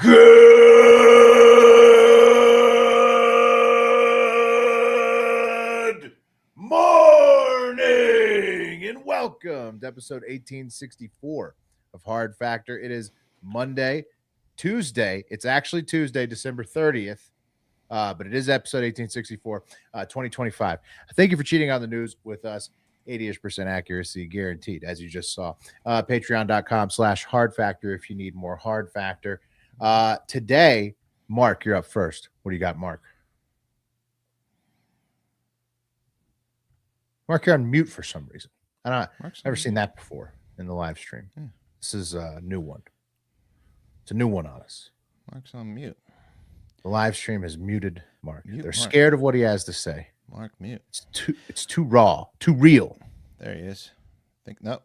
Good morning and welcome to episode 1864 of Hard Factor. It is Tuesday. It's actually Tuesday, December 30th, but it is episode 1864, 2025. Thank you for cheating on the news with us. 80% accuracy guaranteed, as you just saw. Patreon.com/Hard Factor if you need more Hard Factor. Today, Mark, you're up first. What do you got, Mark? Mark, you're on mute for some reason. I've never seen that before in the live stream. Yeah. This is a new one. It's a new one on us. Mark's on mute. The live stream has muted Mark. Mute They're Mark. scared of what he has to say. Mark, mute. It's too raw, too real. There he is. I'll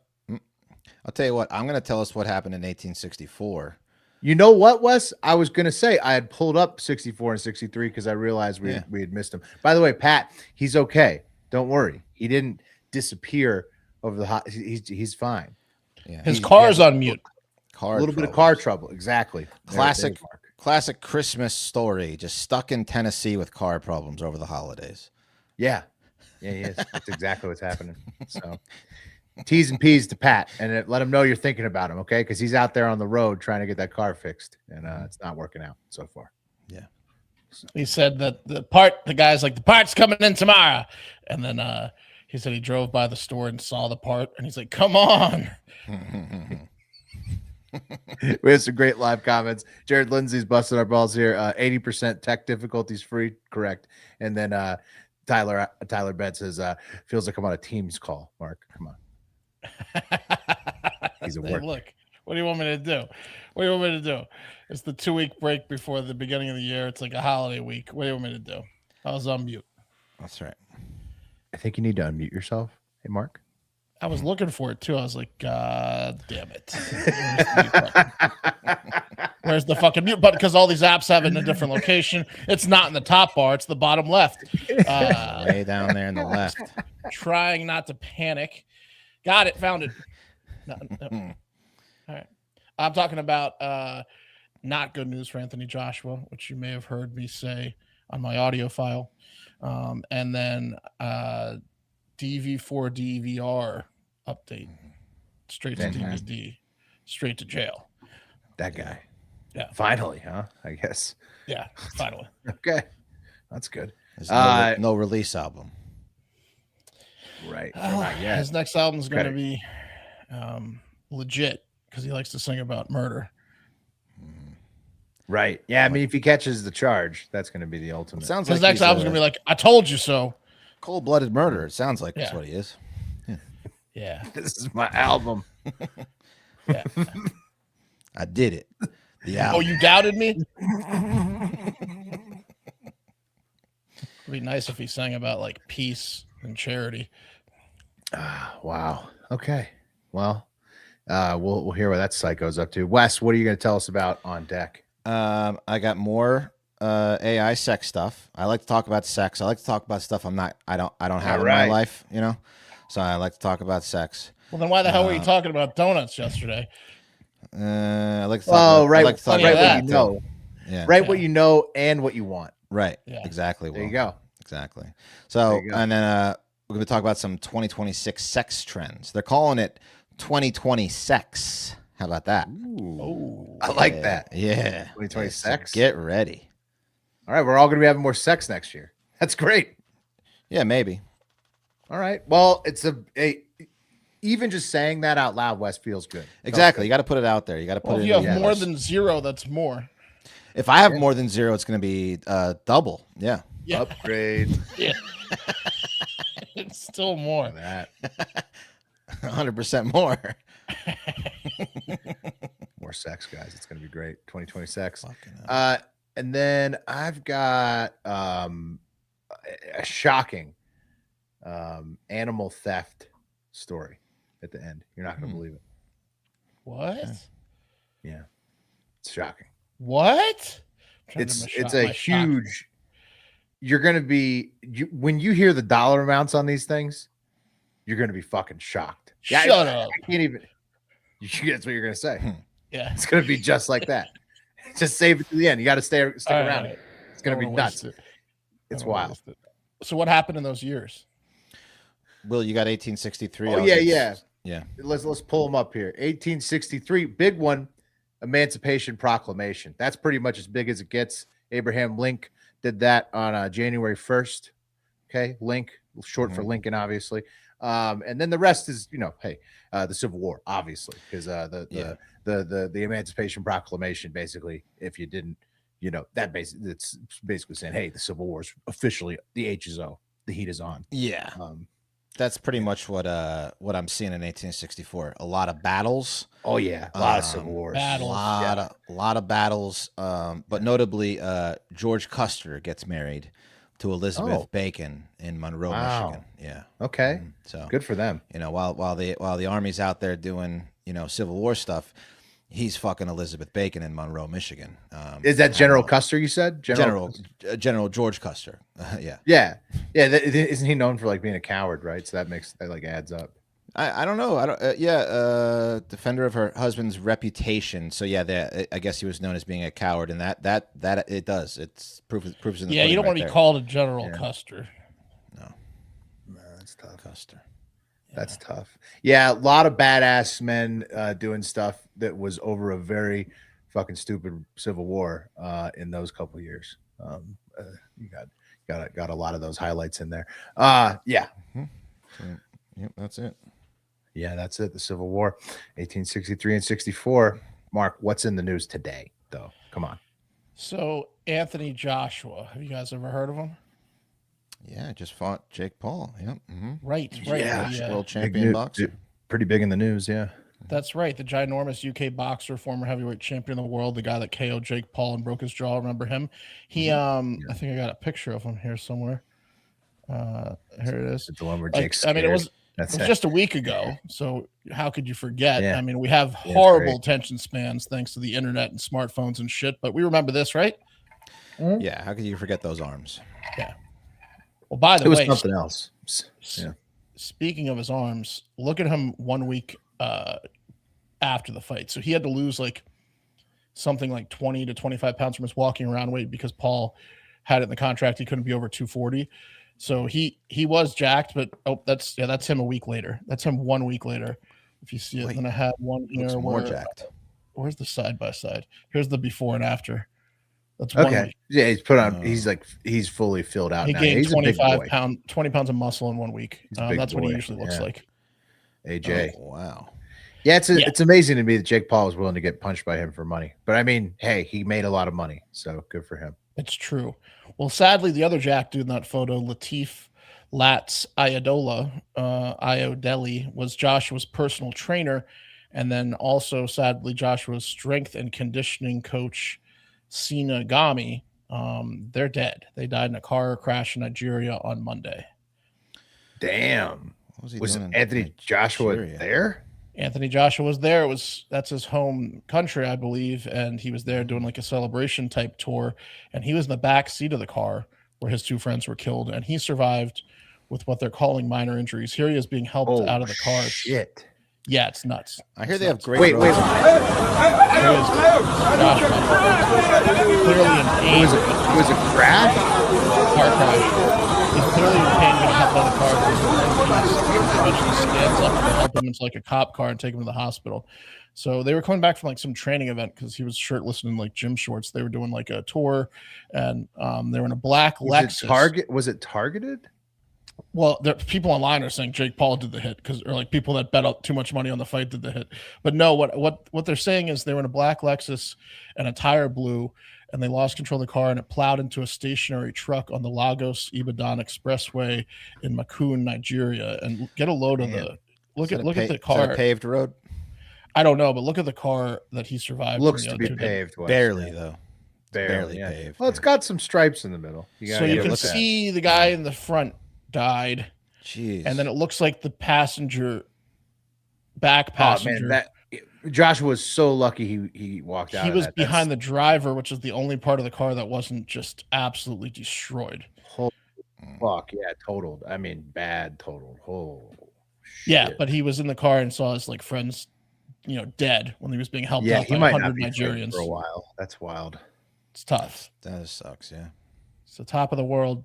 tell you what. I'm going to tell us what happened in 1864. You know what, Wes? I was going to say I had pulled up 64 and 63 because I realized we had missed him. By the way, Pat, he's okay. Don't worry. He didn't disappear over the hot. He's fine. Yeah, his car's on mute. A little bit of car trouble. Exactly. Classic Christmas story. Just stuck in Tennessee with car problems over the holidays. Yeah, he is. That's exactly what's happening. So T's and P's to Pat and let him know you're thinking about him, okay? Because he's out there on the road trying to get that car fixed, and it's not working out so far. Yeah. He said that the guy's like, the part's coming in tomorrow. And then he said he drove by the store and saw the part, and he's like, come on. We have some great live comments. Jared Lindsay's busting our balls here. 80% tech difficulties free, correct. And then Tyler Bett says, feels like I'm on a Teams call. Mark, come on. He's a work. Look, what do you want me to do? It's the 2-week break before the beginning of the year. It's like a holiday week. What do you want me to do? I was on mute. That's right. I think you need to unmute yourself. Hey, Mark. I was looking for it too. I was like, God damn it. Where's the fucking mute button? Because all these apps have it in a different location. It's not in the top bar. It's the bottom left. Way down there in the left. Trying not to panic. Got it. Found it. No. All right. I'm talking about not good news for Anthony Joshua, which you may have heard me say on my audio file. And then DV4D VR update. Straight to DVD. Straight to jail. That guy. Yeah. Finally, huh? I guess. Yeah, finally. Okay. That's good. There's no release album. Right. His next album is going to be legit because he likes to sing about murder. Right. Yeah. I mean, if he catches the charge, that's going to be the ultimate. Sounds his like next album is going to be like, I told you so. Cold-blooded murder. It sounds like that's what he is. Yeah. This is my album. Yeah. I did it. The album. Oh, you doubted me? It'd be nice if he sang about like peace and charity. Wow. Okay. Well, we'll hear what that psycho's up to. Wes, what are you going to tell us about on deck? I got more AI sex stuff. I like to talk about sex. I like to talk about stuff I don't have in my life, you know. So I like to talk about sex. Well, then why the hell were you talking about donuts yesterday? I like to talk what you know. Yeah. What you know and what you want. Right. Yeah. Exactly. There you go. Exactly. So, and then we're going to talk about some 2026 sex trends. They're calling it 2020 sex. How about that? Ooh, I like that. Yeah. 2020 sex. Get ready. All right. We're all going to be having more sex next year. That's great. Yeah, maybe. All right. Well, it's even just saying that out loud, Wes, feels good. Exactly. You got to put it out there. You got to put it. If you have more than zero, that's more. If I have more than zero, it's going to be double. Yeah. Upgrade. Yeah. It's still more. That 100% more. More sex, guys. It's going to be great. 2020 sex. And then I've got a shocking animal theft story at the end. You're not going to believe it. What? Yeah. It's shocking. What? It's a huge. You're going to be when you hear the dollar amounts on these things, you're going to be fucking shocked. Shut up. I can't even. That's what you're going to say. Yeah. It's going to be just like that. Just save it to the end. You got to stick around. Right. It's gonna be nuts. It's wild. So what happened in those years? Will, you got 1863. Oh yeah. Let's pull them up here. 1863, big one, Emancipation Proclamation. That's pretty much as big as it gets. Abraham Lincoln did that on January 1st. Okay, Link, short for Lincoln, obviously. And then the rest is, the Civil War, obviously, because the Emancipation Proclamation, basically, if you didn't, it's basically saying, hey, the Civil War is officially, the H is O, the heat is on. Yeah. That's pretty much what I'm seeing in 1864. A lot of battles. Oh yeah, a lot of Civil Wars. A lot of battles. But notably, George Custer gets married to Elizabeth Bacon in Monroe, Michigan. Yeah. Okay. So good for them. While the Army's out there doing Civil War stuff, he's fucking Elizabeth Bacon in Monroe, Michigan. Is that General Custer? You said General George Custer. Yeah. Isn't he known for being a coward, right? So that adds up. I don't know. Defender of her husband's reputation. So I guess he was known as being a coward, and that it does. It's proofs in the you don't want to be called a General Custer. No, that's tough. Custer. That's tough. Yeah, a lot of badass men doing stuff that was over a very fucking stupid Civil War in those couple years. You got a lot of those highlights in there. Yeah. Yep, that's it. Yeah, that's it. The Civil War, 1863 and 64. Mark, what's in the news today, though? Come on. So Anthony Joshua, have you guys ever heard of him? Yeah, just fought Jake Paul. Yep. Mm-hmm. Right. Yeah. World champion boxer. Pretty big in the news, yeah. That's right. The ginormous UK boxer, former heavyweight champion of the world, the guy that KO'd Jake Paul and broke his jaw. Remember him? He, I think I got a picture of him here somewhere. Here it is. The one where Jake's scared. I mean, it was just a week ago. So how could you forget? Yeah. I mean, we have horrible attention spans thanks to the internet and smartphones and shit, but we remember this, right? Mm-hmm. Yeah. How could you forget those arms? Yeah. Well, by the way, it was something else. Yeah. Speaking of his arms, look at him 1 week after the fight. So he had to lose something like 20 to 25 pounds from his walking around weight because Paul had it in the contract. He couldn't be over 240. So he was jacked, but that's him a week later. That's him 1 week later. If you see it, then I have one here more jacked. Where's the side by side? Here's the before and after. That's okay. Yeah, he's put on. He's fully filled out. He now. gained He's 20 pounds of muscle in 1 week. That's what he usually looks like. AJ. Oh, wow. Yeah, it's amazing to me that Jake Paul was willing to get punched by him for money. But I mean, hey, he made a lot of money, so good for him. It's true. Well, sadly, the other Jack dude in that photo, Latif Lats Ayodele, was Joshua's personal trainer, and then also, sadly, Joshua's strength and conditioning coach, Sina Gami. They're dead. They died in a car crash in Nigeria on Monday. Damn. Was Anthony Joshua there? Anthony Joshua was there. That's his home country, I believe, and he was there doing a celebration type tour, and he was in the back seat of the car where his two friends were killed, and he survived with what they're calling minor injuries. Here he is being helped out of the car. Shit. Yeah, it's nuts. I hear they have great. Wait. Clearly in pain. It was a crash? Car crash. He's clearly in pain, getting helped out of the car. Eventually stands up to help him into a cop car and take him to the hospital. So they were coming back from some training event because he was shirtless and in gym shorts. They were doing a tour, and they were in a black Lexus. Was it targeted? Well, there people online are saying Jake Paul did the hit or people that bet out too much money on the fight did the hit. But no, what they're saying is they were in a black Lexus and a tire blew, and they lost control of the car and it plowed into a stationary truck on the Lagos Ibadan Expressway in Makun, Nigeria. And get a load of look at the car. Is that a paved road? I don't know, but look at the car that he survived. Looks to be paved. Barely though. Barely paved. Well, it's got some stripes in the middle. So you can see the guy in the front died. Jeez. And then it looks like the back passenger. Oh, man, Joshua was so lucky he walked out. He was behind the driver, which is the only part of the car that wasn't just absolutely destroyed. Holy fuck, yeah, totaled. I mean, bad totaled. Oh, shit. Yeah, but he was in the car and saw his friends dead when he was being helped Yeah, out he by might 100 not be fighting Nigerians. for a while. That's wild. It's tough. That sucks. Yeah. It's the top of the world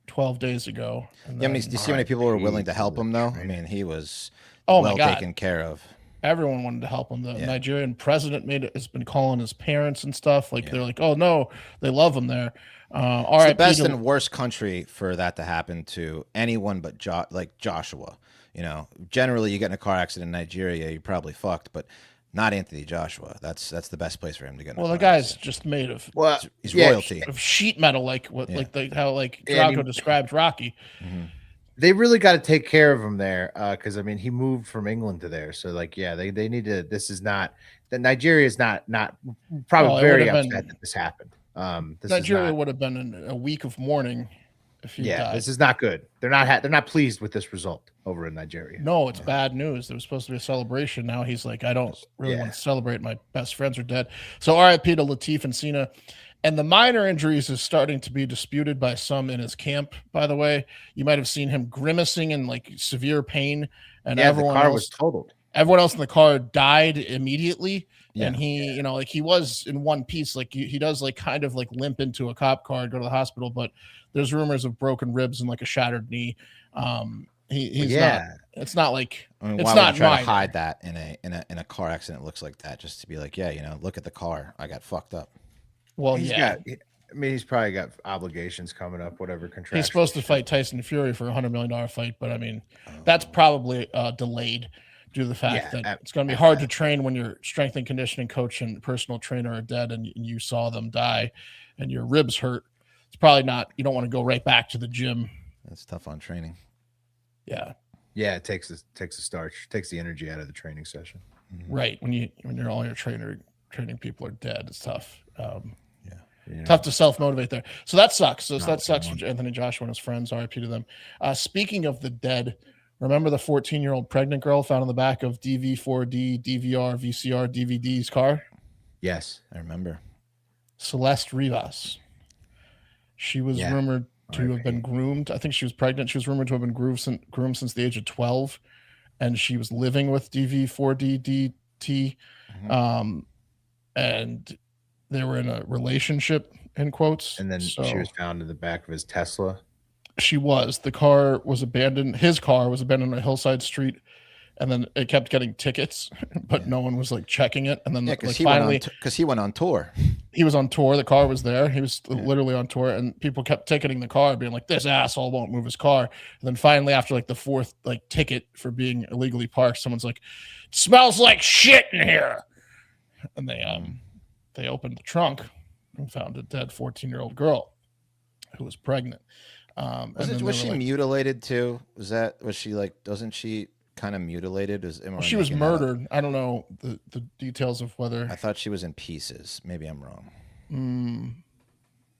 12 days ago. Yeah, do you see how many people were willing to help him though? I mean, he was well taken care of. Everyone wanted to help him. The Nigerian president has been calling his parents and stuff. They're like, oh no, they love him there. It's the best and worst country for that to happen to anyone but Joshua. Generally you get in a car accident in Nigeria, you're probably fucked, but not Anthony Joshua. That's the best place for him to get in a car the guy's accident. Just made of he's royalty. Of sheet metal, how Draco described Rocky. Mm-hmm. They really got to take care of him there, because I mean he moved from England to there, so they need to. This is not that Nigeria is not probably very upset that this happened. Nigeria would have been in a week of mourning if he died. This is not good. They're not pleased with this result over in Nigeria. No, it's bad news. There was supposed to be a celebration. Now he's like, I don't really want to celebrate. My best friends are dead. So RIP to Latif and Cena. And the minor injuries is starting to be disputed by some in his camp, by the way. You might have seen him grimacing in severe pain. And everyone the car else was totaled. Everyone else in the car died immediately. Yeah. And he, he was in one piece. He does kind of limp into a cop car and go to the hospital. But there's rumors of broken ribs and a shattered knee. He's not. It's not like it's not try to hide that in a car accident. It looks like that just to be like, look at the car. I got fucked up. Well, he's probably got obligations coming up, whatever contract. He's supposed to fight Tyson Fury for $100 million fight, but I mean, that's probably delayed due to the fact that it's going to be hard to train when your strength and conditioning coach and personal trainer are dead and you saw them die and your ribs hurt. It's probably not, you don't want to go right back to the gym. That's tough on training. Yeah. Yeah. It takes the starch, takes the energy out of the training session. Mm-hmm. Right. When all your training people are dead, it's tough. Tough to self-motivate there. So that sucks. That sucks for Anthony Joshua and his friends. RIP to them. Speaking of the dead, remember the 14-year-old pregnant girl found in the back of DV4D, DVR, VCR, DVD's car? Yes, I remember. Celeste Rivas. She was rumored to have been groomed. I think she was pregnant. She was rumored to have been groomed since the age of 12, and she was living with DV4D DT. Mm-hmm. And they were in a relationship, in quotes. And then she was found in the back of his Tesla. She was. The car was abandoned. His car was abandoned on a hillside street. And then it kept getting tickets, but no one was checking it. And then finally, because he went on tour. He was on tour. The car was there. He was literally on tour, and people kept ticketing the car, being like, "This asshole won't move his car." And then finally, after the fourth ticket for being illegally parked, someone's like, "It smells like shit in here," and they opened the trunk and found a dead 14-year-old girl who was pregnant. Was she mutilated too? Was she doesn't she kind of mutilated? She was murdered. I don't know the details of whether. I thought she was in pieces. Maybe I'm wrong.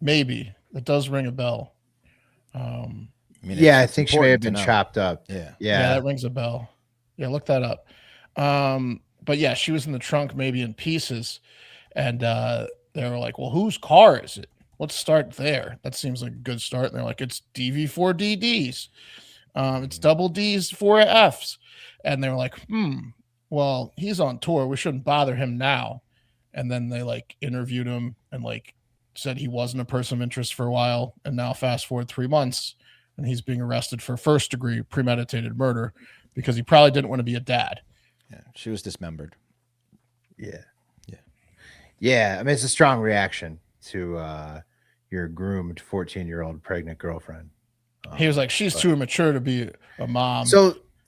Maybe it does ring a bell. I think she may have been chopped up. Yeah, that rings a bell. Yeah, look that up. But yeah, she was in the trunk, maybe in pieces, and they were like, "Well, whose car is it? Let's start there. That seems like a good start." And they're like, "It's DV4DD's. It's double D's, 4 F's." And they were like, well, he's on tour. We shouldn't bother him now. And then they interviewed him and said he wasn't a person of interest for a while. And now fast forward 3 months and he's being arrested for first-degree premeditated murder because he probably didn't want to be a dad. Yeah, she was dismembered. Yeah. I mean, it's a strong reaction to your groomed 14-year-old pregnant girlfriend. He was like, she's too immature to be a mom.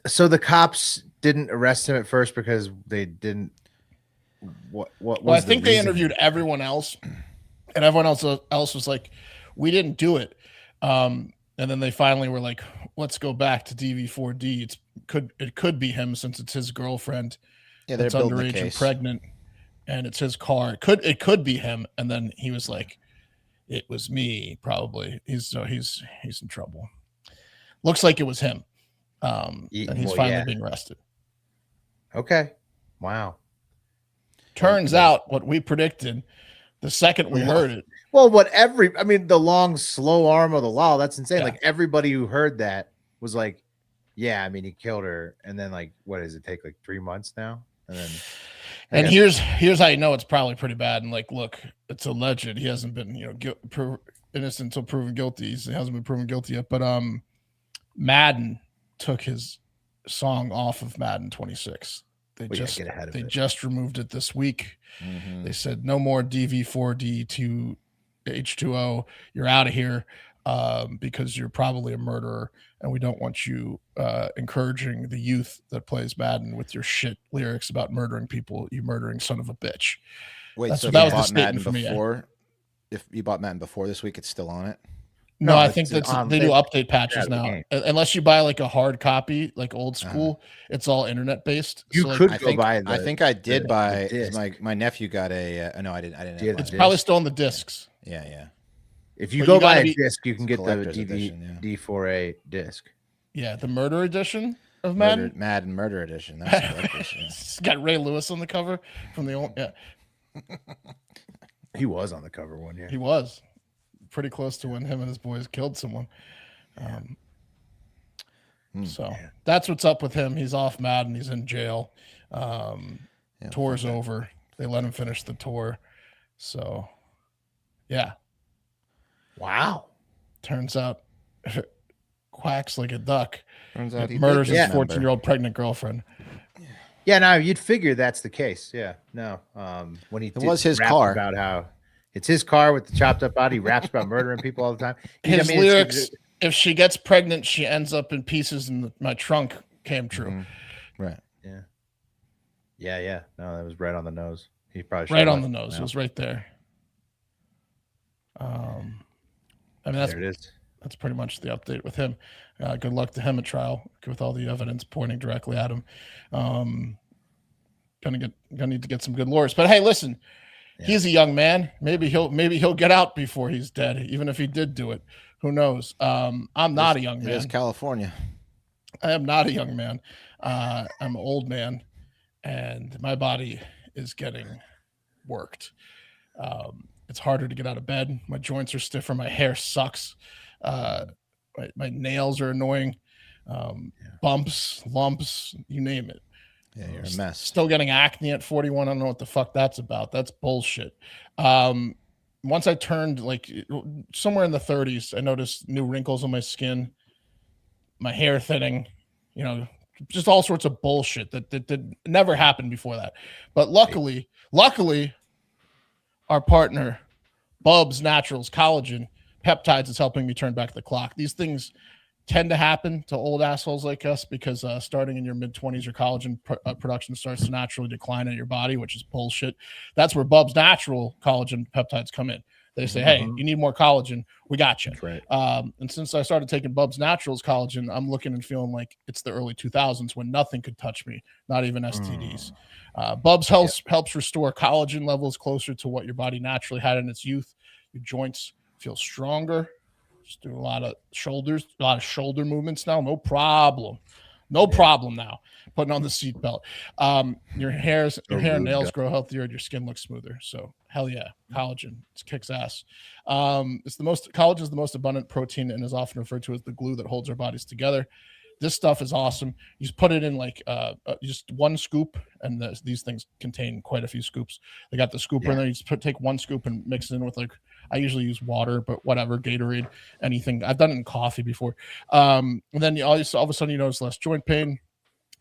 So the cops didn't arrest him at first because they didn't. What was I think they interviewed everyone else, and everyone else was like, we didn't do it. And then they finally were like, let's go back to DV4D. It could be him since it's his girlfriend. Yeah, they're underage and pregnant, and it's his car. It could be him. And then he was like, it was me, probably. He's in trouble. Looks like it was him. And he's finally being arrested. Okay. Wow. Turns out what we predicted the second we heard it. Well, the long, slow arm of the law, that's insane. Yeah. Everybody who heard that was like, yeah, I mean, he killed her. And then what does it take? 3 months now? And then And here's how you know it's probably pretty bad. And like, look, it's alleged. He hasn't been, innocent until proven guilty. He hasn't been proven guilty yet. But Madden took his song off of Madden 26. They just removed it this week. Mm-hmm. They said no more DV4D to H2O. You're out of here because you're probably a murderer, and we don't want you encouraging the youth that plays Madden with your shit lyrics about murdering people. You murdering son of a bitch. Wait, so that was the statement for me. If you bought Madden before this week, it's still on it. No, I think they do update patches now. Unless you buy like a hard copy, like old school, it's all internet based. You so could like, go buy. I think I did buy. My nephew got a. No, I didn't. It's probably still on the discs. Yeah. If you go buy a disc, you can get the D4A disc. Yeah, the murder edition of Madden. Madden Murder Edition. That's It's got Ray Lewis on the cover from the old. Yeah. He was on the cover one year. He was pretty close to when him and his boys killed someone. That's what's up with him. He's off Madden. He's in jail. Tour's over. They let him finish the tour. So, yeah. Wow. Turns out quacks like a duck. Turns out he murders his 14-year-old pregnant girlfriend. Yeah, no, you'd figure that's the case. Yeah, no. When it was his car, about how it's his car with the chopped up body, raps about murdering people all the time. His lyrics: "If she gets pregnant, she ends up in pieces in my trunk." Came true. Mm-hmm. Right. Yeah. No, that was right on the nose. He probably right on the nose. It was right there. There it is. That's pretty much the update with him. Good luck to him at trial with all the evidence pointing directly at him. Gonna need to get some good lawyers. But hey, listen, he's a young man. Maybe he'll get out before he's dead, even if he did do it. Who knows? I'm not a young man. It is California. I am not a young man. I'm an old man, and my body is getting worked. It's harder to get out of bed. My joints are stiffer. My hair sucks. My nails are annoying. Bumps, lumps, you name it. Yeah, you're a mess. Still getting acne at 41. I don't know what the fuck that's about. That's bullshit. Once I turned like somewhere in the 30s, I noticed new wrinkles on my skin, my hair thinning, just all sorts of bullshit that never happened before that. But luckily, our partner, Bubs Naturals Collagen Peptides, is helping me turn back the clock. These things tend to happen to old assholes like us because starting in your mid-20s, your collagen production starts to naturally decline in your body, which is bullshit. That's where Bubs Natural Collagen Peptides come in. They say, hey, you need more collagen. We got you. Right. And since I started taking Bubs Naturals collagen, I'm looking and feeling like it's the early 2000s when nothing could touch me, not even STDs. Bubs helps restore collagen levels closer to what your body naturally had in its youth. Your joints feel stronger. Just do a lot of shoulder movements now. No problem now. Putting on the seatbelt. Your hair and nails grow healthier and your skin looks smoother. So hell yeah, collagen. It kicks ass. Collagen is the most abundant protein and is often referred to as the glue that holds our bodies together. This stuff is awesome. You just put it in like just one scoop, and these things contain quite a few scoops. They got the scooper in there. You just take one scoop and mix it in with I usually use water, but whatever, Gatorade, anything. I've done it in coffee before. And then all of a sudden you notice less joint pain,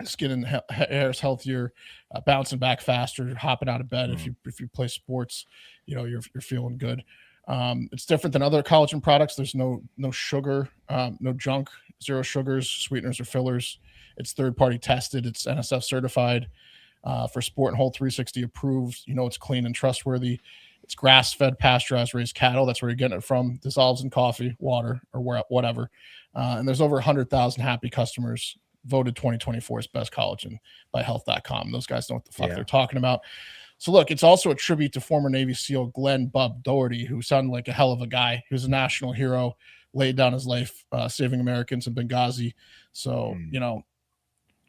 skin and hair is healthier, bouncing back faster, hopping out of bed. If you play sports, you're feeling good. It's different than other collagen products. There's no sugar, no junk, zero sugars, sweeteners, or fillers. It's third-party tested. It's NSF certified for Sport and Whole 360 approved. It's clean and trustworthy. It's grass-fed, pasteurized, raised cattle. That's where you're getting it from. Dissolves in coffee, water, or whatever. And there's over 100,000 happy customers. Voted 2024's best collagen by health.com. Those guys know what the fuck they're talking about. So look, it's also a tribute to former Navy SEAL Glenn Bub Doherty, who sounded like a hell of a guy. He was a national hero, laid down his life saving Americans in Benghazi. So,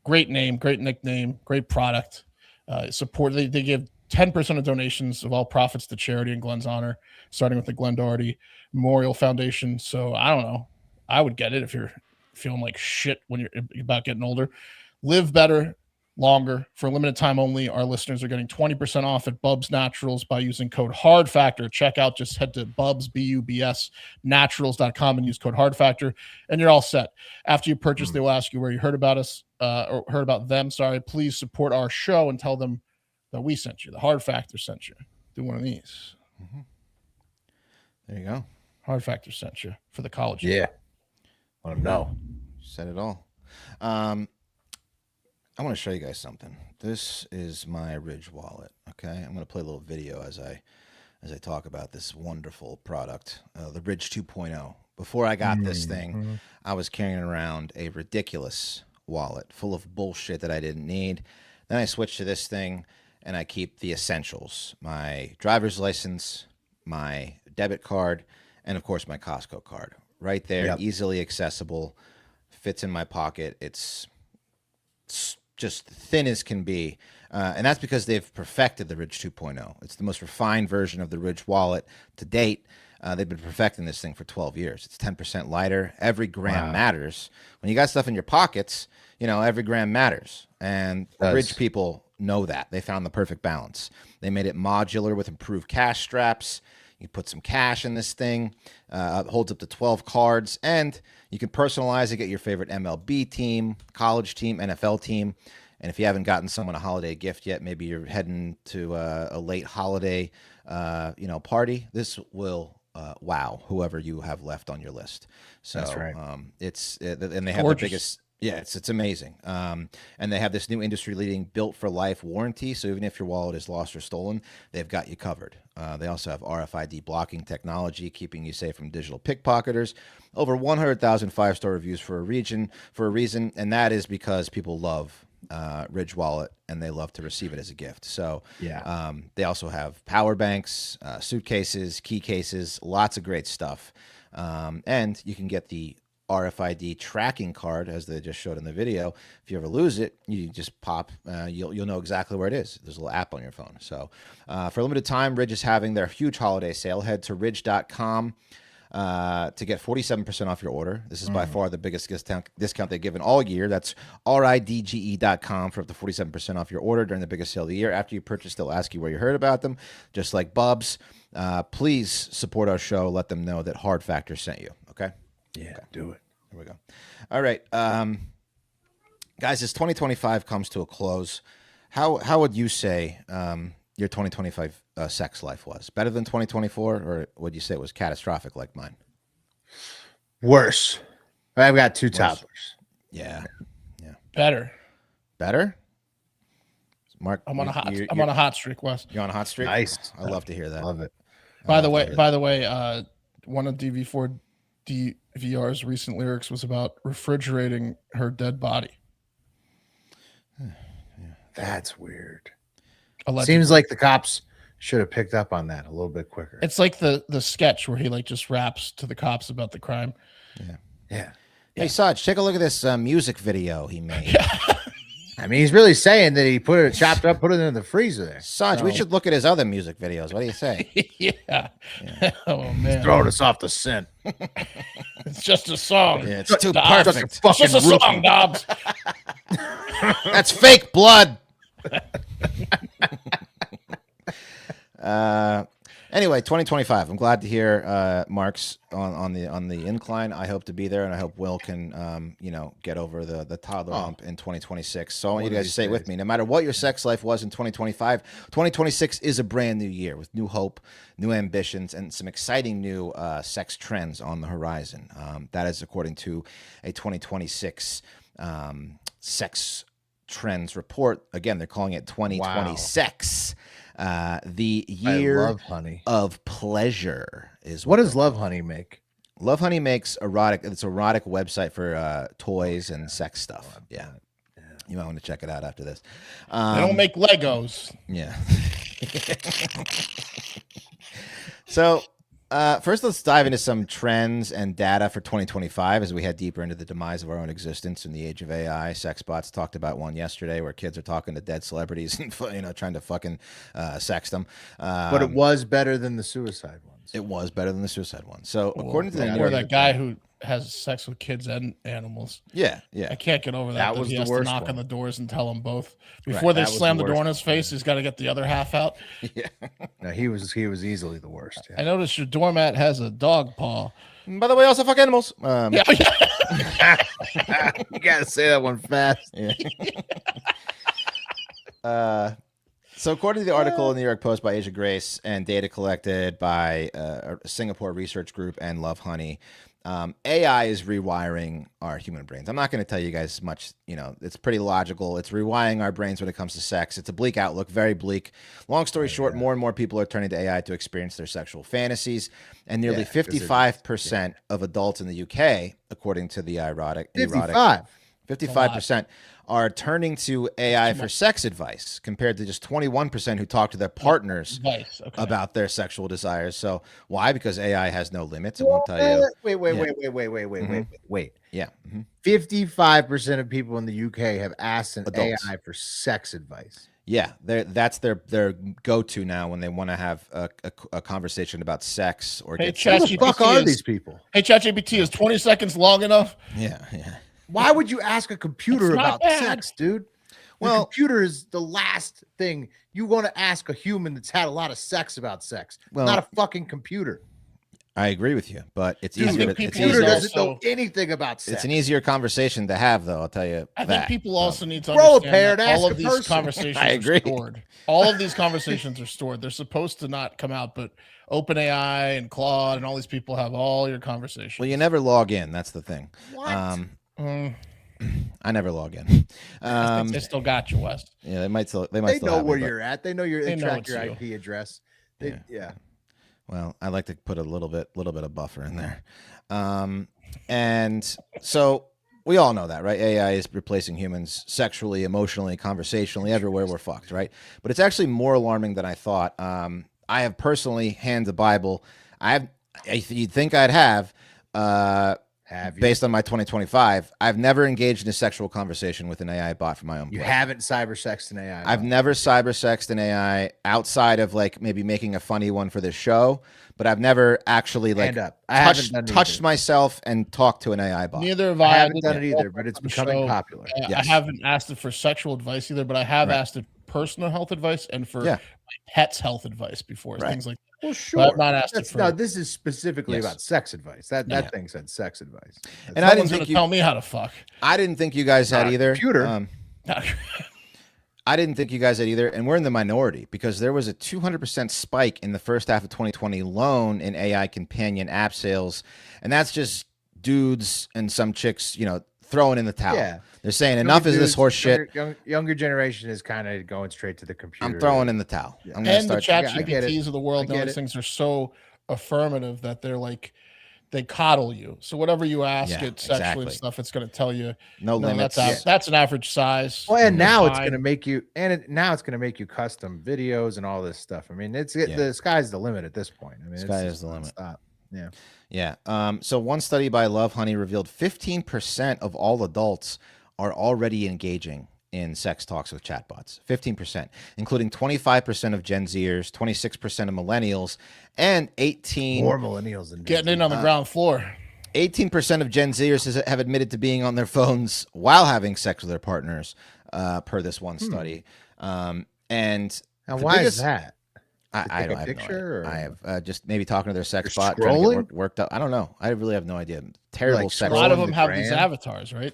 great name, great nickname, great product. Support. They give 10% of donations of all profits to charity in Glenn's honor, starting with the Glenn Doherty Memorial Foundation. So I don't know. I would get it if you're feeling like shit when you're about getting older. Live better, longer. For a limited time only, our listeners are getting 20% off at Bubs Naturals by using code HARDFACTOR. Check out, just head to Bubs, BUBS, naturals.com and use code HARDFACTOR, and you're all set. After you purchase, they will ask you where you heard about us, or heard about them, sorry. Please support our show and tell them that we sent you. The Hard Factor sent you. Do one of these. Mm-hmm. There you go. Hard Factor sent you for the college. Yeah. Let them know. Said it all. I want to show you guys something. This is my Ridge wallet. Okay, I'm going to play a little video as I talk about this wonderful product, the Ridge 2.0. Before I got this thing, I was carrying around a ridiculous wallet full of bullshit that I didn't need. Then I switched to this thing, and I keep the essentials: my driver's license, my debit card, and of course my Costco card. Right there, easily accessible, fits in my pocket. It's just thin as can be. And that's because they've perfected the Ridge 2.0. It's the most refined version of the Ridge wallet to date. They've been perfecting this thing for 12 years. It's 10% lighter. Every gram matters. When you got stuff in your pockets, you know, every gram matters. And Ridge people know that. They found the perfect balance. They made it modular with improved cash straps. You put some cash in this thing. It holds up to 12 cards. And you can personalize it, get your favorite MLB team, college team, NFL team. And if you haven't gotten someone a holiday gift yet, maybe you're heading to a late holiday party, this will wow whoever you have left on your list. So that's right. And they have the biggest. Yeah, it's amazing. And they have this new industry-leading built-for-life warranty. So even if your wallet is lost or stolen, they've got you covered. They also have RFID blocking technology, keeping you safe from digital pickpocketers. Over 100,000 five-star reviews for a reason, and that is because people love Ridge Wallet and they love to receive it as a gift. So they also have power banks, suitcases, key cases, lots of great stuff. And you can get the RFID tracking card, as they just showed in the video. If you ever lose it, you just pop, you'll know exactly where it is. There's a little app on your phone. So for a limited time, Ridge is having their huge holiday sale. Head to ridge.com to get 47% off your order. This is by far the biggest discount they've given all year. That's ridge.com for up to 47% off your order during the biggest sale of the year. After you purchase, they'll ask you where you heard about them, just like Bubs. Please support our show. Let them know that Hard Factor sent you, okay? Yeah, do it. There we go. All right. Guys, as 2025 comes to a close, how would you say your 2025 sex life was? Better than 2024, or would you say it was catastrophic like mine? Worse. I've got two toddlers. Yeah. Better. Mark, I'm on a hot streak, Wes. You're on a hot streak? Nice. I love to hear that. Love it. By the way, one of DV4D's recent lyrics was about refrigerating her dead body. That's weird. Allegedly. Seems like the cops should have picked up on that a little bit quicker. It's like the sketch where he like just raps to the cops about the crime. Yeah. Hey, Saj, take a look at this music video he made. I mean, he's really saying that he put it chopped up, put it in the freezer there. Saj, we should look at his other music videos. What do you say? Yeah. Oh man, throwing us off the scent. It's just a song. Yeah, it's too perfect. It's just a song, Dobbs. That's fake blood. Anyway, 2025. I'm glad to hear Mark's on the incline. I hope to be there, and I hope Will can get over the toddler hump in 2026. So I want you guys to stay with me. No matter what your sex life was in 2025, 2026 is a brand new year with new hope, new ambitions, and some exciting new sex trends on the horizon. That is according to a 2026 sex trends report. Again, they're calling it 2026. The year of pleasure is what does Love Honey make? Love Honey makes erotic. It's an erotic website for toys and sex stuff. Yeah. You might want to check it out after this. They don't make Legos. Yeah. So first, let's dive into some trends and data for 2025 as we head deeper into the demise of our own existence in the age of AI. Sexbots talked about one yesterday where kids are talking to dead celebrities and trying to fucking sex them. But it was better than the suicide ones. It was better than the suicide ones. So according to that guy who has sex with kids and animals. Yeah, I yeah. can't get over that. That was he the has to worst knock one. on the doors and tell them both before they that was slam the the door in worst his face. He's got to get the other half out. Yeah. No, he was easily the worst. I noticed your doormat has a dog paw. By the way, also fuck animals. Yeah. You gotta say that one fast. Yeah. So according to the article in the New York Post by Asia Grace and data collected by a Singapore research group and Love Honey, AI is rewiring our human brains. I'm not going to tell you guys much, it's pretty logical. It's rewiring our brains when it comes to sex. It's a bleak outlook, very bleak. Long story short, more and more people are turning to AI to experience their sexual fantasies. And nearly 55% of adults in the UK, according to the 55% are turning to AI for sex advice, compared to just 21% who talk to their partners about their sexual desires. So why? Because AI has no limits. It won't tell you. Wait. Yeah. 55% of people in the UK have asked an AI for sex advice. Yeah, that's their go-to now when they want to have a conversation about sex or get sex. Who the fuck are these people? Hey, ChatGPT, is 20 seconds long enough? Yeah. Why would you ask a computer about sex, dude? Well, the computer is the last thing you want to ask a human that's had a lot of sex about sex. Well, not a fucking computer. I agree with you, but it's easier. The computer doesn't know anything about sex. It's an easier conversation to have, though. I'll tell you. I think people also need to understand that all of these conversations are stored. All of these conversations are stored. They're supposed to not come out, but OpenAI and Claude and all these people have all your conversations. Well, you never log in. That's the thing. What? I never log in. I think they still got you, Wes. Yeah, they might still. They know where you're at. They know they track your IP address. Yeah. Well, I like to put a little bit of buffer in there. And so we all know that, right? AI is replacing humans sexually, emotionally, conversationally, everywhere we're fucked, right? But it's actually more alarming than I thought. I have personally handed the Bible. You'd think I'd have based on my 2025. I've never engaged in a sexual conversation with an AI bot for my own. You haven't cybersexed an AI. I've never cybersexed an AI outside of like maybe making a funny one for this show, but I've never actually like touched myself and talked to an AI bot. Neither have I. I haven't done it either, but it's becoming popular. I haven't asked it for sexual advice either, but I have asked it personal health advice and for my pet's health advice before, things like that. Well, sure. I've not asked it for. No, this is specifically about sex advice. That thing said sex advice. And I didn't think tell me how to fuck. I didn't think you guys had either. Computer. I didn't think you guys had either, and we're in the minority because there was a 200% spike in the first half of 2020 alone in AI companion app sales, and that's just dudes and some chicks, throwing in the towel. Yeah. They're saying enough is this horse shit. Younger generation is kind of going straight to the computer. I'm throwing in the towel. Yeah. I'm and the ChatGPTs of the world, those things are so affirmative that they're like, they coddle you. So whatever you ask it sexually and stuff, it's going to tell you no limits. That's an average size. Well, and now it's going to make you, now it's going to make you custom videos and all this stuff. I mean, the sky's the limit at this point. I mean, sky is the limit. Stop. Yeah. Yeah. So one study by Love Honey revealed 15% of all adults are already engaging in sex talks with chatbots. 15%, including 25% of Gen Zers, 26% of millennials, and 18 more millennials and getting in on the ground floor. 18% of Gen Zers have admitted to being on their phones while having sex with their partners, per this one study. And why is that? I don't have I have just maybe talking to their sex bot, trying to get worked up. I don't know. I really have no idea. Terrible sex. A lot of them have these avatars, right?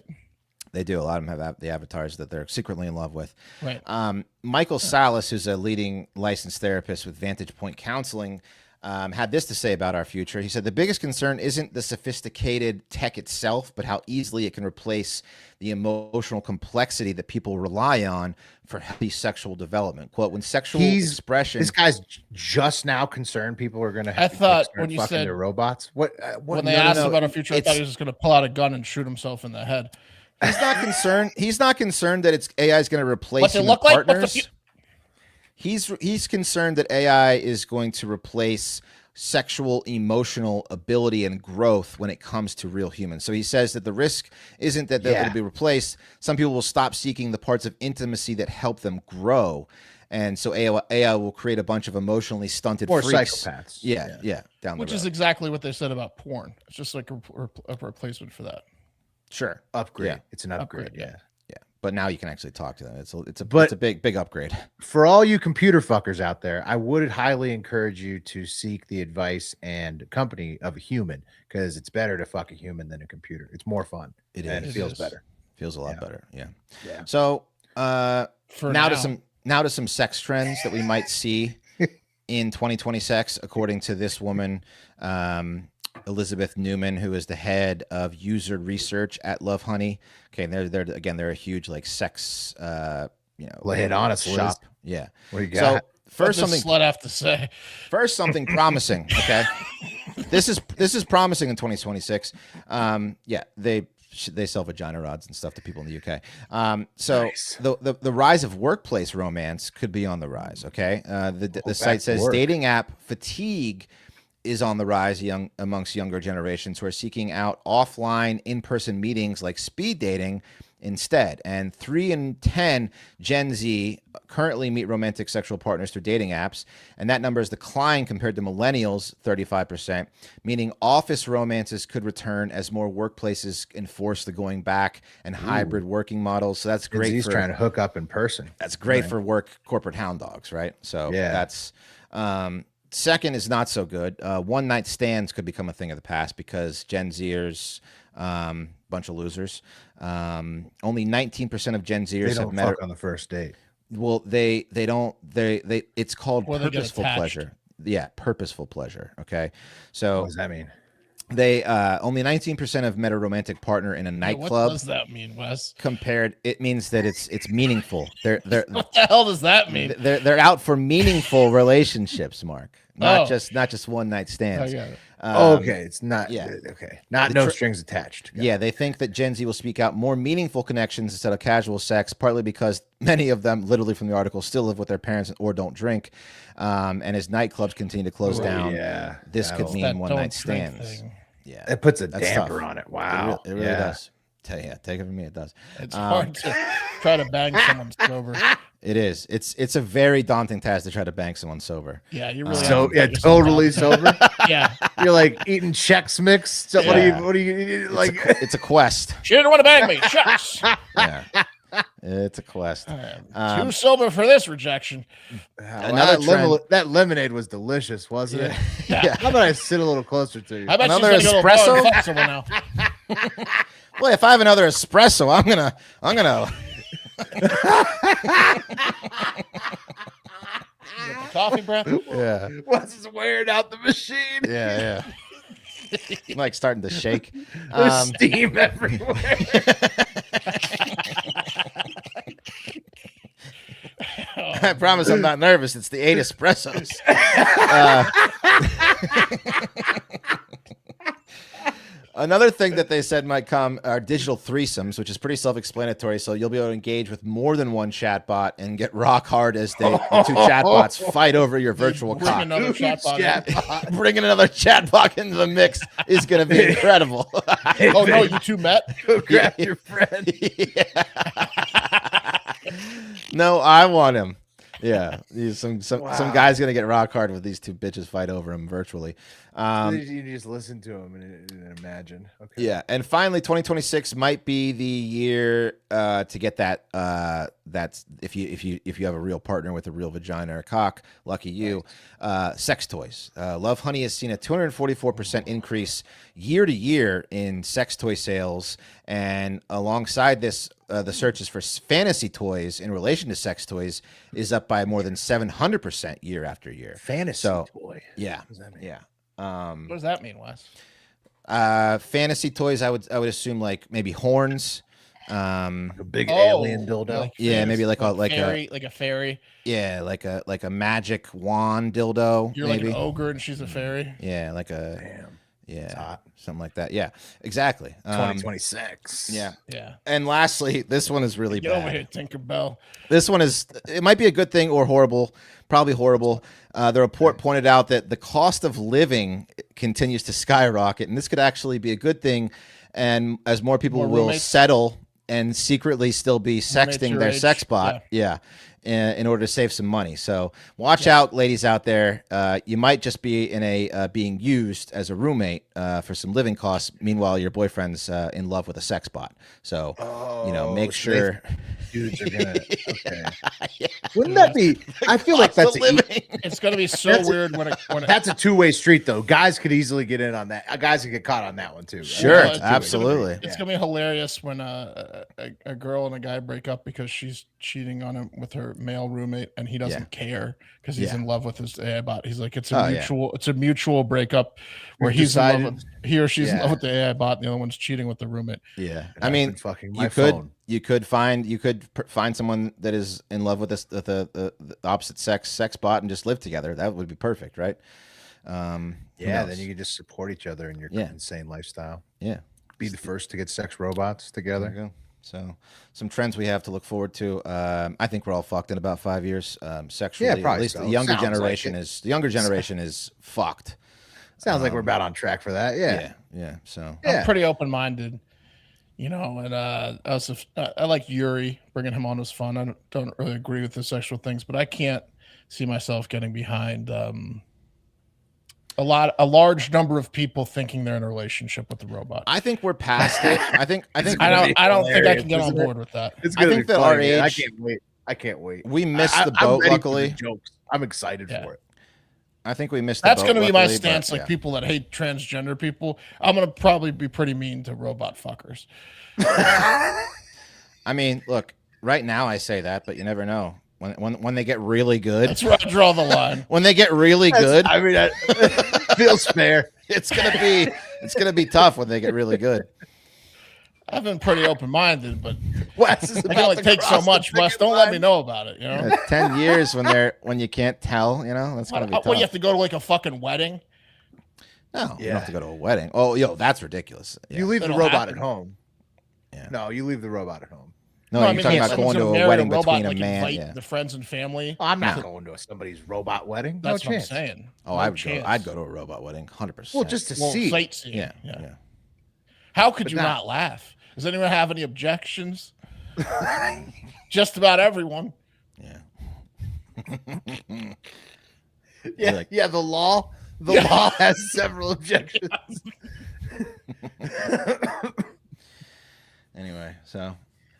They do. A lot of them have the avatars that they're secretly in love with. Right. Michael Salas, who's a leading licensed therapist with Vantage Point Counseling, had this to say about our future. He said, the biggest concern isn't the sophisticated tech itself, but how easily it can replace the emotional complexity that people rely on for healthy sexual development. Quote, when sexual expression... This guy's just now concerned people are going to have when you said their robots. When they asked about our future, I thought he was just going to pull out a gun and shoot himself in the head. He's not concerned. He's not concerned that AI is going to replace human partners. He's concerned that AI is going to replace sexual, emotional ability and growth when it comes to real humans. So he says that the risk isn't that they'll be replaced. Some people will stop seeking the parts of intimacy that help them grow. and so AI will create a bunch of emotionally stunted Or freaks. psychopaths. Yeah. Down the Which road. is exactly what they said about porn. It's just like a replacement for that. Sure. Upgrade. Yeah. It's an upgrade. Upgrade, yeah. Yeah, but now you can actually talk to them. It's a big upgrade. For all you computer fuckers out there, I would highly encourage you to seek the advice and company of a human, because it's better to fuck a human than a computer. It's more fun. It and is. it feels better. Feels a lot better. Yeah. Yeah. So For now to some sex trends that we might see in 2026, according to this woman, Elizabeth Newman, who is the head of user research at Love Honey. Okay, they're a huge like sex Lay it on us, shop. Liz. Yeah. What do you got? what First does something slut have to say? First, something promising. Okay, this is promising in 2026. They sell vagina rods and stuff to people in the UK. So Nice. the rise of workplace romance could be on the rise. Okay, the site says work. dating app fatigue is on the rise amongst younger generations who are seeking out offline in-person meetings like speed dating instead. And 3 in 10 Gen Z currently meet romantic sexual partners through dating apps, and that number has declined compared to millennials, 35%, meaning office romances could return as more workplaces enforce the going back and hybrid working models. So that's great. He's trying to hook up in person. That's great for corporate hound dogs, right? So Yeah. that's second is not so good. One night stands could become a thing of the past because Gen Zers, bunch of losers. Only 19% of Gen They Zers have don't met. fuck on the first date. Well, they don't. They it's called Or they get purposeful attached. pleasure. Yeah, purposeful pleasure. Okay, What so does that mean? they only 19% have met a romantic partner in a What nightclub. does that mean, Wes? Compared, it means that it's meaningful. They're What the hell does that mean? they're out for meaningful relationships, Mark. Not Oh. just one night stands. I got it. Okay, it's not. yeah. Okay, not The no tr- strings attached. Yeah, they think that Gen Z will speak out more meaningful connections instead of casual sex, partly because many of them, literally from the article, still live with their parents or don't drink. And as nightclubs continue to close down, Yeah, this could that'll- mean That one don't night drink stands. thing. Yeah, It puts a That's damper tough. on it. Wow, it really does. Take it from me, it does. It's hard to try to bang someone sober. It is. It's a very daunting task to try to bang someone sober. Yeah, you really So have to yeah, put yourself totally out sober. there. Yeah. You're like eating Chex Mix. So what Yeah. do you like? It's a quest. She didn't want to bang me. Shucks. Yeah, it's a quest. Too sober for this rejection. Another that lemonade was delicious, wasn't it? Yeah. How about I sit a little closer to you? I bet Another she's gonna go to a bar and espresso? fuck someone now. Well, if I have another espresso, I'm gonna. You got the coffee breath. Yeah. What's just wearing out the machine? Yeah. I'm like starting to shake. There's steam everywhere. I promise I'm not nervous. It's the 8 espressos. Another thing that they said might come are digital threesomes, which is pretty self-explanatory. So you'll be able to engage with more than one chatbot and get rock hard as the two chatbots fight over your virtual Bring cock. another chatbot in. Bringing another chatbot into the mix is going to be incredible. Oh no, you two met? Go grab your friend. No, I want him. Yeah, some guy's gonna get rock hard with these two bitches fight over him virtually. You just listen to him and imagine. Okay. Yeah, and finally, 2026 might be the year to get that. That's if you have a real partner with a real vagina or cock, lucky you. Sex toys. Love Honey has seen a 244% increase year to year in sex toy sales, and alongside this, the searches for fantasy toys in relation to sex toys is up by more than 700% year after year. Fantasy toy. Yeah, What does that mean? yeah. What does that mean, Wes? Fantasy toys, I would assume like maybe horns. A big alien dildo. Like Yeah, maybe like a fairy. yeah, like a magic wand dildo. You're maybe. like an ogre and she's a fairy. Yeah, like a Damn. yeah, hot. something like that. Yeah, exactly. 2026. Yeah, Yeah. and lastly, this one is really Get bad. over here, Tinkerbell. This one it might be a good thing or horrible, probably horrible. The report pointed out that the cost of living continues to skyrocket, and this could actually be a good thing. And as more people More will roommates? settle and secretly still be sexting your their age, sex bot, yeah, in order to save some money. So watch out, ladies out there. You might just be in a being used as a roommate for some living costs. Meanwhile, your boyfriend's in love with a sex bot. So make sure dudes are gonna. Okay. Yeah. Wouldn't that be? I feel like that's it's gonna be so weird when that's a two-way street though. Guys could easily get in on that. Guys could get caught on that one too. Sure, it's absolutely. It's gonna be hilarious when a girl and a guy break up because she's cheating on him with her male roommate and he doesn't care because he's in love with his AI bot. He's like, it's a mutual breakup where he or she's in love with the AI bot and the other one's cheating with the roommate. Yeah, I mean, you could find someone that is in love with the opposite sex bot and just live together. That would be perfect, right? Then you can just support each other in your insane lifestyle. Yeah, be the first to get sex robots together. There you go. So some trends we have to look forward to. I think we're all fucked in about 5 years sexually. Yeah, at least the younger generation is fucked. Sounds like we're about on track for that. Yeah. So I'm pretty open-minded, and I like Yuri. Bringing him on was fun. I don't really agree with the sexual things, but I can't see myself getting behind a large number of people thinking they're in a relationship with the robot. I think we're past it. I don't think I can get on board with that. I think that our age. I can't wait. We missed the boat. Luckily, jokes. I'm excited for it. I think we missed. That's going to be my stance. Like people that hate transgender people, I'm going to probably be pretty mean to robot fuckers. I mean, look. Right now, I say that, but you never know. When they get really good, that's where I draw the line. When they get really good, I mean, that feels fair. It's gonna be tough when they get really good. I've been pretty open-minded, but Wes is I can only take so much. Wes, don't let me know about it. 10 years when you can't tell. That's gonna be tough. What, you have to go to like a fucking wedding? No, you don't have to go to a wedding. Oh, that's ridiculous. You leave the robot at home. Yeah. No, you leave the robot at home. No, you're talking about going to a wedding between a man. The friends and family. I'm not going to somebody's robot wedding. That's what I'm saying. Oh, I'd go to a robot wedding, 100%. Well, just to see. Sightseeing. Yeah. How could you not laugh? Does anyone have any objections? Just about everyone. Yeah. Yeah. The law has several objections. Anyway, so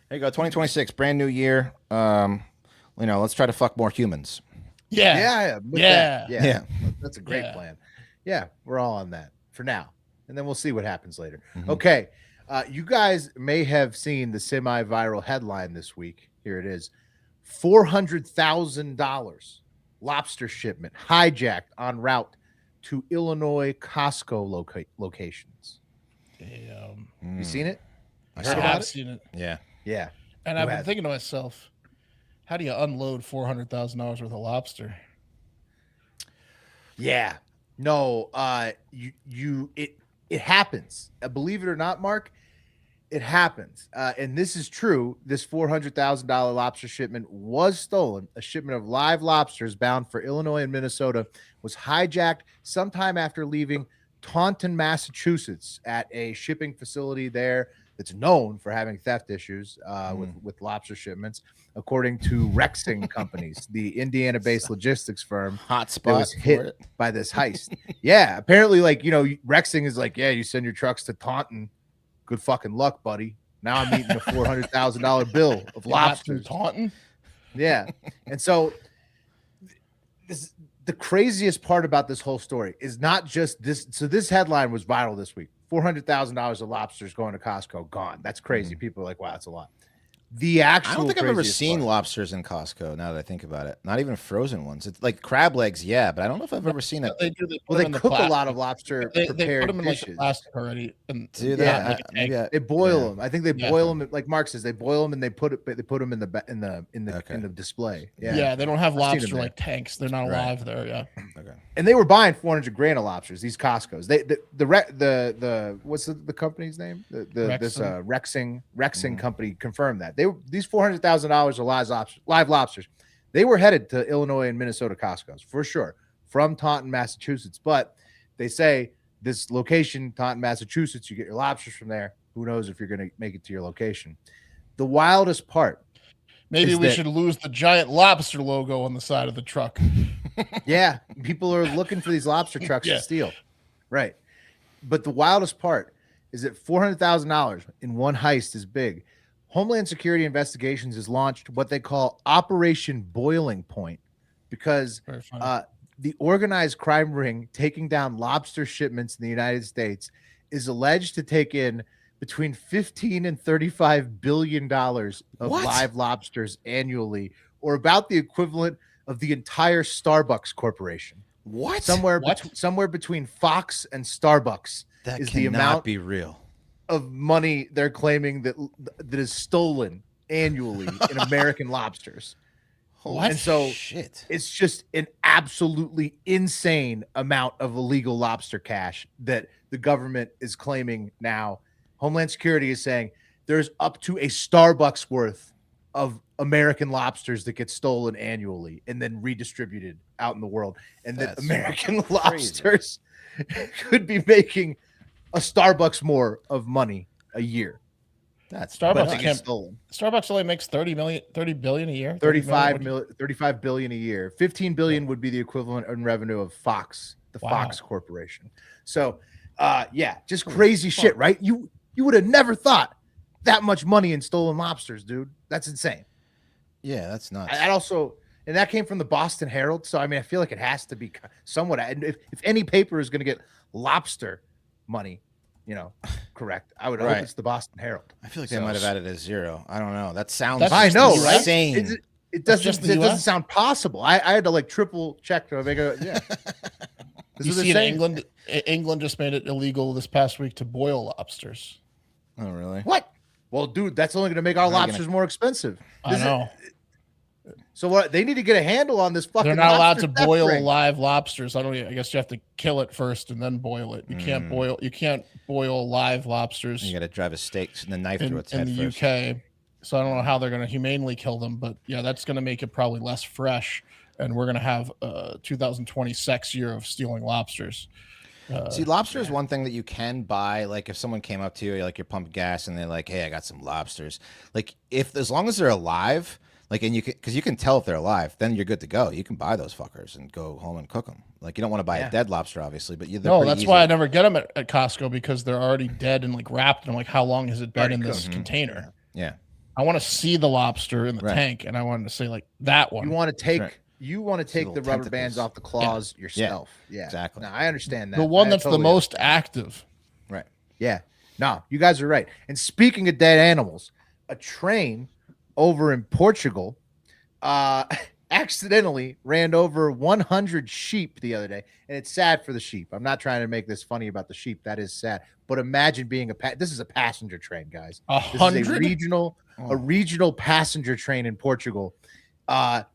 there you go. 2026, brand new year. Let's try to fuck more humans. Yeah. That's a great plan. Yeah, we're all on that for now, and then we'll see what happens later. Mm-hmm. Okay, you guys may have seen the semi-viral headline this week. Here it is: $400,000 lobster shipment hijacked en route to Illinois Costco locations. Damn. You seen it? I have seen it. Yeah. And I've been thinking to myself, how do you unload $400,000 worth of lobster? Yeah. No, it happens. Believe it or not, Mark, it happens. And this is true. This $400,000 lobster shipment was stolen. A shipment of live lobsters bound for Illinois and Minnesota was hijacked sometime after leaving Taunton, Massachusetts at a shipping facility there that's known for having theft issues with lobster shipments, according to Rexing Companies, the Indiana-based logistics firm. Hotspot was hit by this heist. Yeah, apparently, Rexing is like, yeah, you send your trucks to Taunton. Good fucking luck, buddy. Now I'm eating a $400,000 bill of lobsters. Taunton? Yeah, and so the craziest part about this whole story is not just this. So this headline was viral this week. $400,000 of lobsters going to Costco, gone. That's crazy. People are like, wow, that's a lot. The actual I don't think I've ever seen part. Lobsters in Costco. Now that I think about it, not even frozen ones. It's like crab legs, yeah, but I don't know if I've ever seen it. They cook a lot of lobster prepared they put them in dishes. Like plastic already. And do that? They boil them. I think they boil them. Like Mark says, they boil them and they put them in the display. Yeah, they don't have lobster like tanks. They're not alive there. Yeah. Okay. And they were buying 400 grand of lobsters. These Costco's. The what's the company's name? Rexing company confirmed that these $400,000 of live lobsters. They were headed to Illinois and Minnesota Costco's for sure from Taunton, Massachusetts. But they say this location, Taunton, Massachusetts, you get your lobsters from there. Who knows if you're going to make it to your location? The wildest part Maybe is we that- should lose the giant lobster logo on the side of the truck. Yeah, people are looking for these lobster trucks Yeah. to steal. Right. But the wildest part is that $400,000 in one heist is big. Homeland Security Investigations has launched what they call Operation Boiling Point because Very funny. the organized crime ring taking down lobster shipments in the United States is alleged to take in between 15 and 35 billion dollars of What? live lobsters annually, or about the equivalent of the entire Starbucks corporation. What? Somewhere What? somewhere between Fox and Starbucks That is cannot the amount be real. of money they're claiming that is stolen annually in American lobsters. What? And so Shit. it's just an absolutely insane amount of illegal lobster cash that the government is claiming now. Homeland Security is saying there's up to a Starbucks worth of American lobsters that get stolen annually and then redistributed out in the world. And that That's American crazy. lobsters could be making a Starbucks more of money a year. That's Starbucks But nuts. they get stolen. Starbucks only makes 30 billion a year. 35 billion a year. 15 billion would be the equivalent in revenue of Fox, the Wow. Fox Corporation. So yeah, just crazy shit, right? You would have never thought that much money in stolen lobsters, dude. That's insane. Yeah, that's nuts. And also, and that came from the Boston Herald. So I mean, I feel like it has to be somewhat. And if any paper is going to get lobster money, correct, I would hope Right. it's the Boston Herald. I feel like they might have added a zero. I don't know. That sounds That's I just know, the right? insane. It That's doesn't. just the It doesn't US? sound possible. I had to like triple check to make a yeah. This You is see, in insane. England just made it illegal this past week to boil lobsters. Oh, really? What? Well, dude, that's only going to make our How are you lobsters more expensive. I know. So what? They need to get a handle on this fucking. They're not allowed lobster to theft boil ring. live lobsters. I guess you have to kill it first and then boil it. You can't boil. You can't boil live lobsters You got to drive a stake and the knife through in its head the first. UK. So I don't know how they're going to humanely kill them, but yeah, that's going to make it probably less fresh. And we're going to have 2020 sex year of stealing lobsters. See, lobster is one thing that you can buy. Like if someone came up to you, like you're pumping gas, and they're like, "Hey, I got some lobsters." Like as long as they're alive, like and because you can tell if they're alive, then you're good to go. You can buy those fuckers and go home and cook them. Like you don't want to buy a dead lobster, obviously, but No, that's why I never get them at Costco because they're already dead and like wrapped. And I'm like, how long has it been in this container? Yeah. I want to see the lobster in the Right. tank, and I wanted to say like that one. You want to take. right. You want to See take the the little rubber bands tentacles. off the claws yourself. Yeah, exactly. No, I understand that. the one I that's the totally most understand. active. Right. Yeah. No, you guys are right. And speaking of dead animals, a train over in Portugal accidentally ran over 100 sheep the other day. And it's sad for the sheep. I'm not trying to make this funny about the sheep. That is sad. But imagine being this is a passenger train, guys. This is 100. a regional passenger train in Portugal.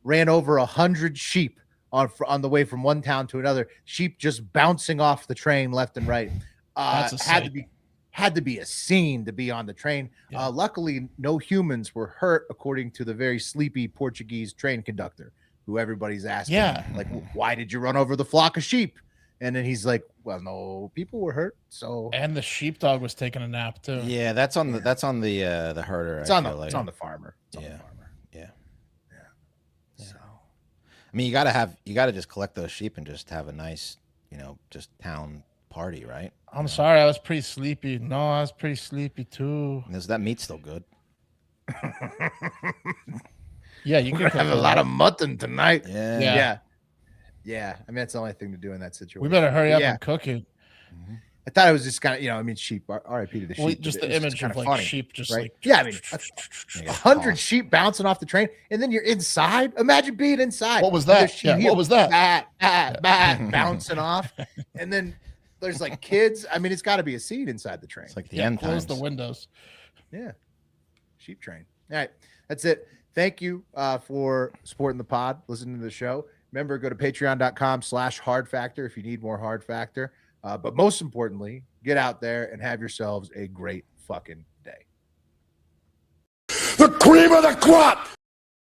Ran over 100 sheep on the way from one town to another. Sheep just bouncing off the train left and right. That's a had sight. to be a scene to be on the train. Yeah. Luckily, no humans were hurt, according to the very sleepy Portuguese train conductor, who everybody's asking, Yeah. like, why did you run over the flock of sheep? And then he's like, well, no, people were hurt, so And the sheepdog was taking a nap too. Yeah, that's on the the herder. it's I on the feel like. it's on the farmer. It's on Yeah. the farmer. Yeah. So I mean, you gotta just collect those sheep and just have a nice, just town party, right? I'm sorry, I was pretty sleepy. No, I was pretty sleepy too. And that meat's still good. Yeah, you we're can gonna have a lot of mutton tonight. Yeah. Yeah. Yeah. I mean, that's the only thing to do in that situation. We better hurry up Yeah. and cook it. I thought it was just kind of, sheep. R.I.P. to the sheep. Well, but just it the was image kinda of like funny, sheep just right? like Yeah, I mean, You got 100 tossed. sheep bouncing off the train, and then you're inside. Imagine being inside. What was There's that? sheep Yeah, here, what was that? bouncing off, and then there's like kids. I mean, it's got to be a scene inside the train. It's like the Yeah, end close times. the windows. Yeah, sheep train. All right, that's it. Thank you for supporting the pod, listening to the show. Remember, go to patreon.com/hard factor if you need more hard factor. But most importantly, get out there and have yourselves a great fucking day. The cream of the crop!